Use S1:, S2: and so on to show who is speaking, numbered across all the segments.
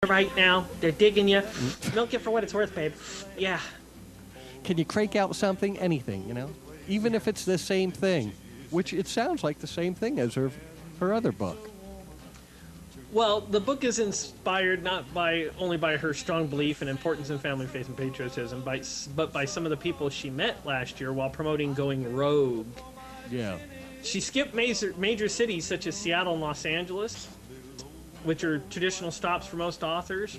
S1: right now. They're digging you. Milk it for what it's worth, babe. Yeah.
S2: Can you crank out something, anything, even if it's the same thing, which it sounds like the same thing as her other book.
S1: Well, the book is inspired not only by her strong belief and importance in family, faith, and patriotism, but by some of the people she met last year while promoting going rogue.
S2: Yeah.
S1: She skipped major cities such as Seattle and Los Angeles, which are traditional stops for most authors,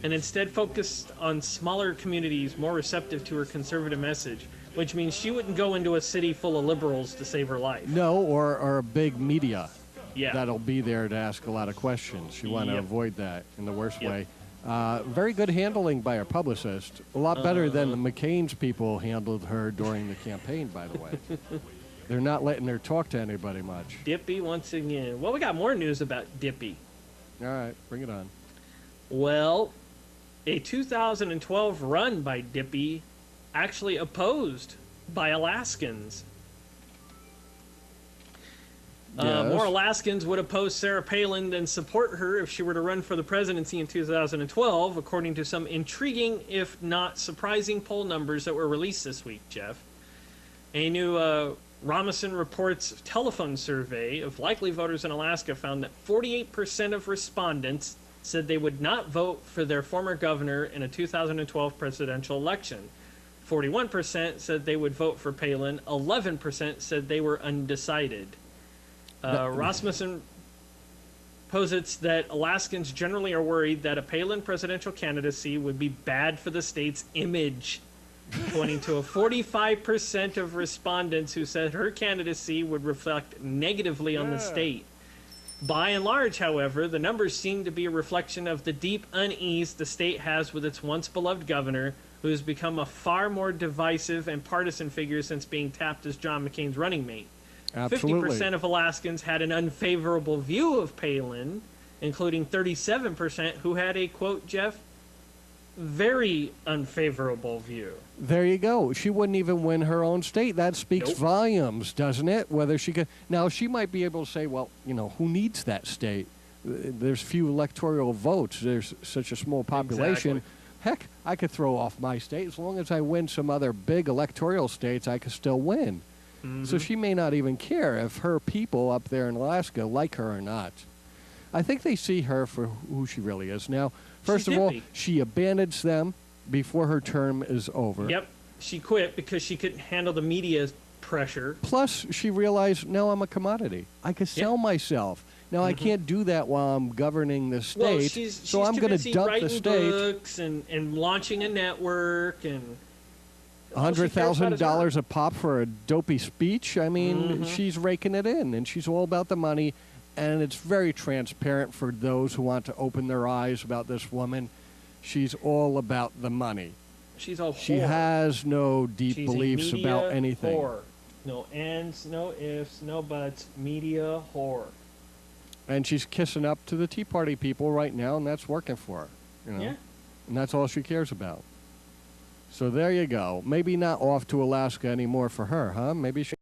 S1: and instead focused on smaller communities more receptive to her conservative message, which means she wouldn't go into a city full of liberals to save her life.
S2: No, or a big media
S1: Yeah.
S2: that'll be there to ask a lot of questions. You want to
S1: Yep.
S2: avoid that in the worst
S1: Yep.
S2: way. Very good handling by her publicist. A lot better than the McCain's people handled her during the campaign, by the way. They're not letting her talk to anybody much.
S1: Dippy once again. Well, we got more news about Dippy.
S2: All right, bring it on.
S1: Well, a 2012 run by Dippy actually opposed by Alaskans.
S2: Yes.
S1: More Alaskans would oppose Sarah Palin than support her if she were to run for the presidency in 2012, according to some intriguing, if not surprising, poll numbers that were released this week, Jeff. A new Rasmussen Reports telephone survey of likely voters in Alaska found that 48% of respondents said they would not vote for their former governor in a 2012 presidential election. 41% said they would vote for Palin. 11% said they were undecided. Rasmussen posits that Alaskans generally are worried that a Palin presidential candidacy would be bad for the state's image, pointing to a 45% of respondents who said her candidacy would reflect negatively on the state. By and large, however, the numbers seem to be a reflection of the deep unease the state has with its once beloved governor, who has become a far more divisive and partisan figure since being tapped as John McCain's running mate.
S2: Absolutely.
S1: 50% of Alaskans had an unfavorable view of Palin, including 37% who had a, quote, Jeff, very unfavorable view.
S2: There you go. She wouldn't even win her own state. That speaks volumes, doesn't it? Whether she could. Now, she might be able to say, well, who needs that state? There's few electoral votes. There's such a small population.
S1: Exactly.
S2: Heck, I could throw off my state. As long as I win some other big electoral states, I could still win.
S1: Mm-hmm.
S2: So she may not even care if her people up there in Alaska like her or not. I think they see her for who she really is. Now, first
S1: She's
S2: of all,
S1: dippy.
S2: she abandons them before her term is over.
S1: Yep. She quit because she couldn't handle the media's pressure.
S2: Plus, she realized, now I'm a commodity. I can sell myself. Now, I can't do that while I'm governing the state,
S1: Well, she's
S2: so I'm
S1: too
S2: going to
S1: busy
S2: dump
S1: writing
S2: the state.
S1: books and launching a network and all she cares about is
S2: $100,000
S1: her.
S2: a pop for a dopey speech. I mean, she's raking it in, and she's all about the money, and it's very transparent for those who want to open their eyes about this woman. She's all about the money.
S1: She's a whore.
S2: She has no deep
S1: She's
S2: beliefs
S1: a media
S2: about anything.
S1: Whore. No ands, no ifs, no buts. Media whore.
S2: And she's kissing up to the Tea Party people right now, and that's working for her.
S1: Yeah.
S2: And that's all she cares about. So there you go. Maybe not off to Alaska anymore for her, huh? Maybe she